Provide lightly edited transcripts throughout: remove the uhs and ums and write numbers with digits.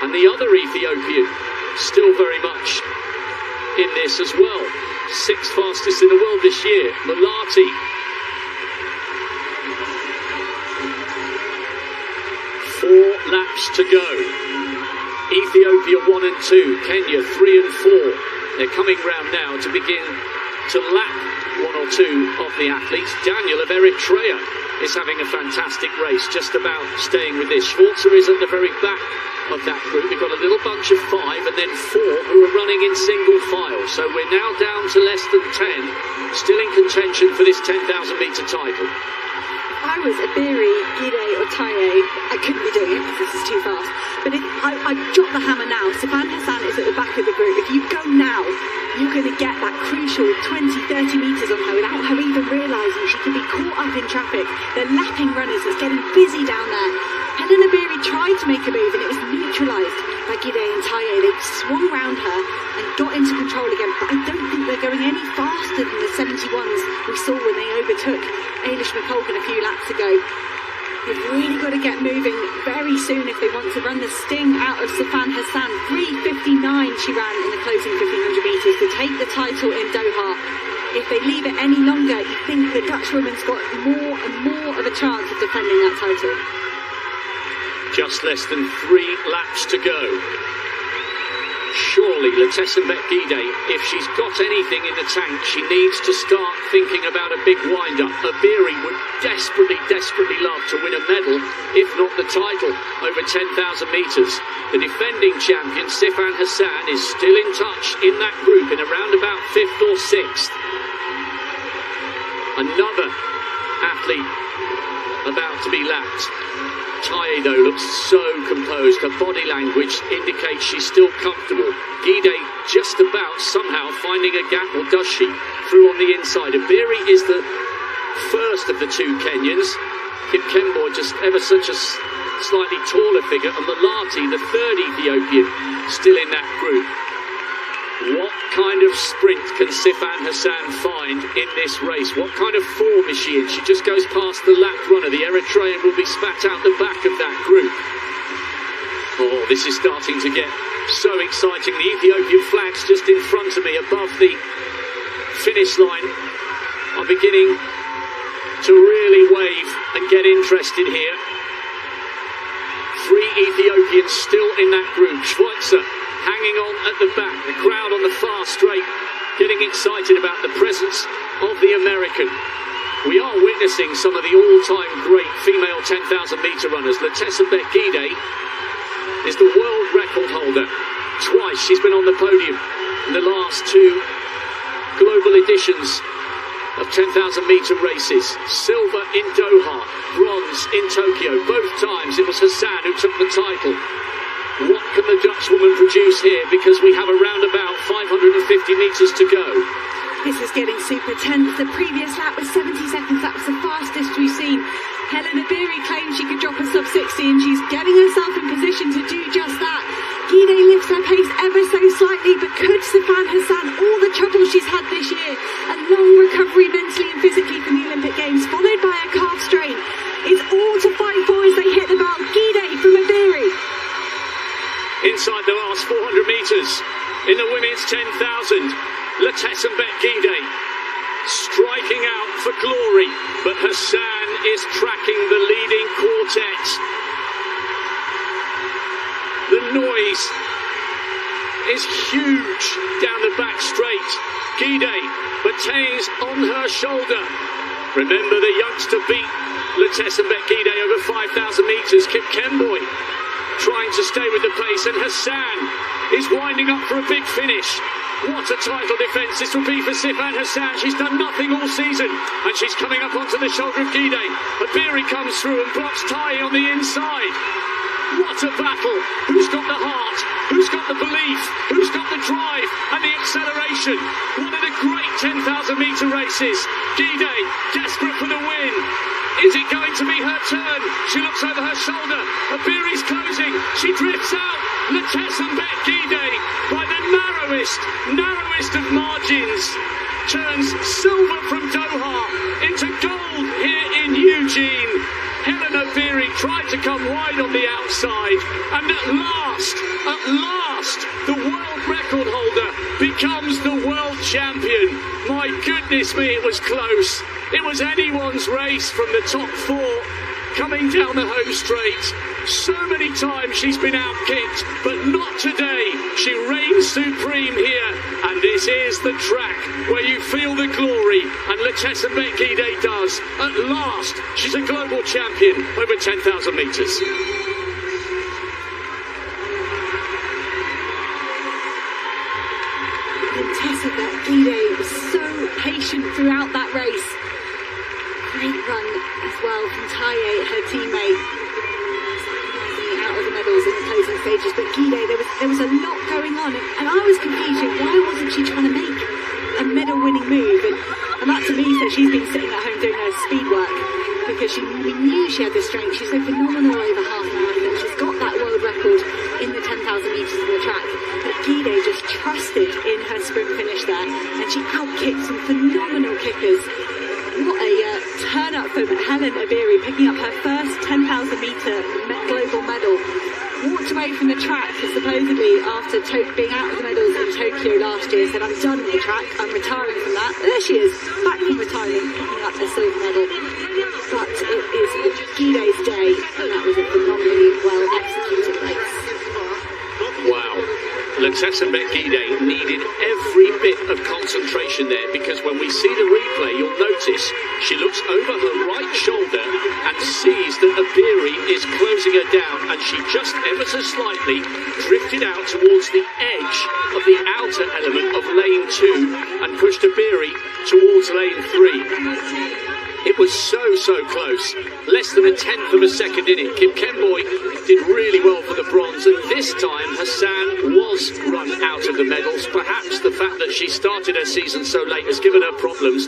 And the other Ethiopian still very much in this as well. 6th fastest in the world this year, Mulati. 4 laps to go. Ethiopia 1 and 2, Kenya 3 and 4. They're coming round now to begin to lap 1 or 2 of the athletes. Daniel of Eritrea is having a fantastic race, just about staying with this. Schwarzer is at the very back of that group. We've got a little bunch of 5 and then 4 who are running in single file. So we're now down to less than 10, still in contention for this 10,000 metre title. If I was Abiri, Gide or Taye, I couldn't be doing it because this is too fast. But if I drop the hammer now, Sifan Hassan is at the back of the group. If you go now, you're going to get that crucial 20, 30 metres on her without her even realising she could be caught up in traffic. They're lapping runners, it's getting busy down there. Helen Abiri tried to make a move and it was neutralised by Gide and Taye. They swung round her and got into control again, but I don't think they're going any faster than the 71s we saw when they overtook Eilish McColgan a few laps ago. They've really got to get moving very soon if they want to run the sting out of Sifan Hassan. 3:59 she ran in the closing 1500 metres to take the title in Doha. If they leave it any longer, you think the Dutch woman's got more and more of a chance of defending that title. Just less than 3 laps to go. Surely Letesenbet Gide, if she's got anything in the tank, she needs to start thinking about a big wind-up. Abiri would desperately, desperately love to win a medal, if not the title, over 10,000 metres. The defending champion, Sifan Hassan, is still in touch in that group in around about 5th or 6th. Another athlete about to be lapped. Taye, though, looks so composed. Her body language indicates she's still comfortable. Gide just about somehow finding a gap, or does she, through on the inside. Abiri is the first of the 2 Kenyans. Kip Kemboi, just ever such a slightly taller figure. And Mulati, the 3rd Ethiopian, still in that group. What kind of sprint can Sifan Hassan find in this race? What kind of form is she in? She just goes past the lap runner. The Eritrean will be spat out the back of that group. Oh, this is starting to get so exciting. The Ethiopian flags just in front of me above the finish line are beginning to really wave and get interested here. 3 Ethiopians still in that group. Schwarzer hanging on at the back, the crowd on the far straight getting excited about the presence of the American. We are witnessing some of the all-time great female 10,000 metre runners. Letesenbet Gide is the world record holder. Twice she's been on the podium in the last 2 global editions of 10,000 metre races. Silver in Doha, bronze in Tokyo. Both times it was Hassan who took the title. What can the Dutch woman produce here? Because we have around about 550 metres to go. This is getting super tense. The previous lap was 70 seconds. That was the fastest we've seen. Helen Abiri claims she could drop a sub 60 and she's getting herself in position to do just that. Gide lifts her pace ever so slightly, but could Sifan Hassan, all the trouble she's had this year, a long recovery mentally and physically from the Olympic Games, followed by a calf strain, is all to fight for as they hit the bell. Gide from Abiri. Inside the last 400 metres in the women's 10,000, Letesenbet Gide striking out for glory, but Hassan is tracking the leading quartet. The noise is huge down the back straight. Gide, Batains on her shoulder. Remember, the youngster beat Letesenbet Gide over 5,000 metres. Kip Kemboi trying to stay with the pace, and Hassan is winding up for a big finish. What a title defence this will be for Sifan Hassan. She's done nothing all season, and she's coming up onto the shoulder of Gide. Abiri comes through and blocks Taye on the inside. What a battle! Who's got the heart? Who's got the belief? Who's got the drive and the acceleration? One of the great 10,000 metre races. Gide, desperate for the win. Is it going to be her turn? She looks over her shoulder. Abiri's closing. She drifts out. Letesenbet Gide, by the narrowest of margins, turns silver from Doha into gold here in Eugene. Helen Abiri tried to come wide on the outside, and at last At last, the world record holder becomes the world champion. My goodness me, it was close. It was anyone's race from the top four coming down the home straight. So many times she's been out-kicked, but not today. She reigns supreme here, and this is the track where you feel the glory, and Letesenbet-Gidey does. At last, she's a global champion over 10,000 metres. Letesenbet-Gidey was so patient throughout that race. Great run as well from Taye, her teammate, out of the medals in the closing stages. But Gidey, there was a lot going on, and I was confused. Why wasn't she trying to make a medal-winning move? And that to me says she's been sitting at home doing her speed work, because we knew she had the strength. She's so phenomenal over half marathon. She's got that world record in the 10,000 metres of the track. But Gidey just trusted in her sprint finish there, and she out-kicked some phenomenal kickers. What a turn-up from Helen Obiri, picking up her first 10,000 metre global medal. Walked away from the track supposedly after being out of the medals in Tokyo last year, said, I'm done with the track, I'm retiring from that. And there she is, back from retirement, picking up a silver medal. But it is Gidey's day, and that was a phenomenally well executed race. Wow. Letesenbet-Gidey needed every bit of concentration there, because when we see the replay, you'll notice she looks over her right shoulder and sees that Obiri is closing her down, and she just ever so slightly drifted out towards the edge of the outer element of lane 2 and pushed Obiri towards lane 3. It was so close, less than a tenth of a second in it. Kip Kenboy did really well for the bronze, and this time Hassan was run out of the medals. Perhaps the fact that she started her season so late has given her problems.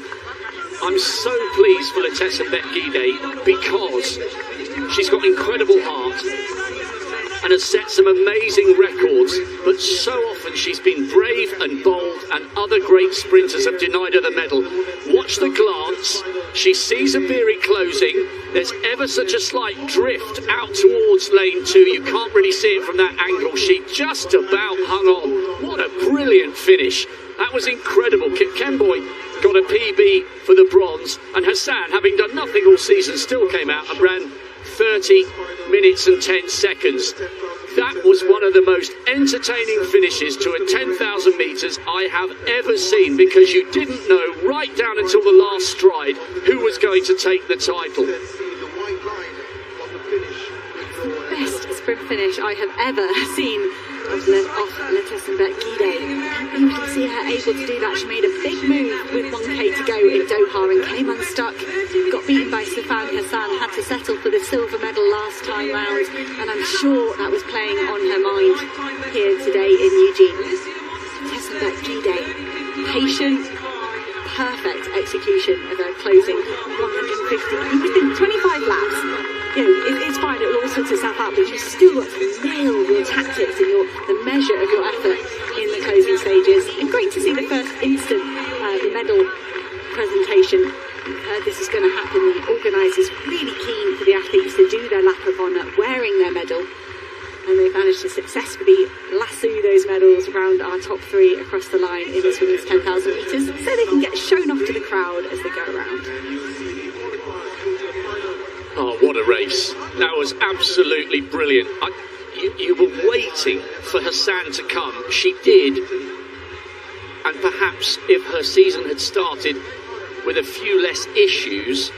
I'm so pleased for Letesenbet-Gidey, because she's got incredible heart and has set some amazing records, but so often she's been brave and bold, and other great sprinters have denied her the medal. Watch the glance. She sees Obiri closing. There's ever such a slight drift out towards lane 2. You can't really see it from that angle. She just about hung on. What a brilliant finish. That was incredible. Kip Kenboy got a PB for the bronze, and Hassan, having done nothing all season, still came out and ran 30 minutes and 10 seconds. That was one of the most entertaining finishes to a 10,000 metres I have ever seen, because you didn't know right down until the last stride who was going to take the title. Best sprint finish I have ever seen of Letesenbet-Gidey. You can see her able to do that. She made a big move with 1k to go in Doha and came unstuck. Got beaten by Sifan Hassan, had to settle for the silver medal last time round, and I'm sure that was playing on her mind here today in Eugene. Letesenbet-Gidey, patient, perfect execution of her closing 150, 25 laps. You know, it's fine, it will all sort itself out, but you've still got to nail your tactics and the measure of your effort in the closing stages. And great to see the first instant medal presentation. This is going to happen. The organisers really keen for the athletes to do their lap of honour wearing their medal. And they've managed to successfully lasso those medals around our top 3 across the line in this women's 10,000 metres, so they can get shown off to the crowd as they go around. Oh, what a race. That was absolutely brilliant. You were waiting for Hassan to come. She did. And perhaps if her season had started with a few less issues,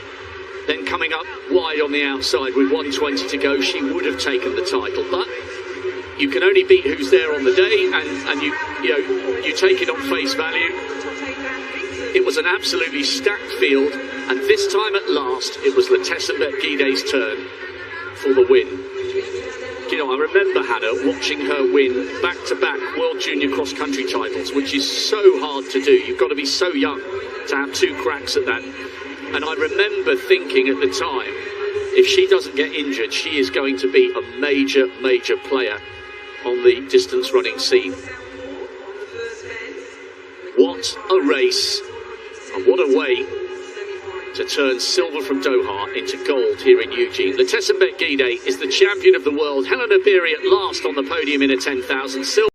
then coming up wide on the outside with 1:20 to go, she would have taken the title. But you can only beat who's there on the day, and you take it on face value. It was an absolutely stacked field, and this time at last, it was Letesenbet-Gidey's turn for the win. Do you know, I remember, Hannah, watching her win back-to-back World Junior Cross-Country titles, which is so hard to do. You've got to be so young to have 2 cracks at that. And I remember thinking at the time, if she doesn't get injured, she is going to be a major, major player on the distance running scene. What a race, and what a way to turn silver from Doha into gold here in Eugene. Letesenbet Gide is the champion of the world. Helena Beery at last on the podium in a 10,000 silver.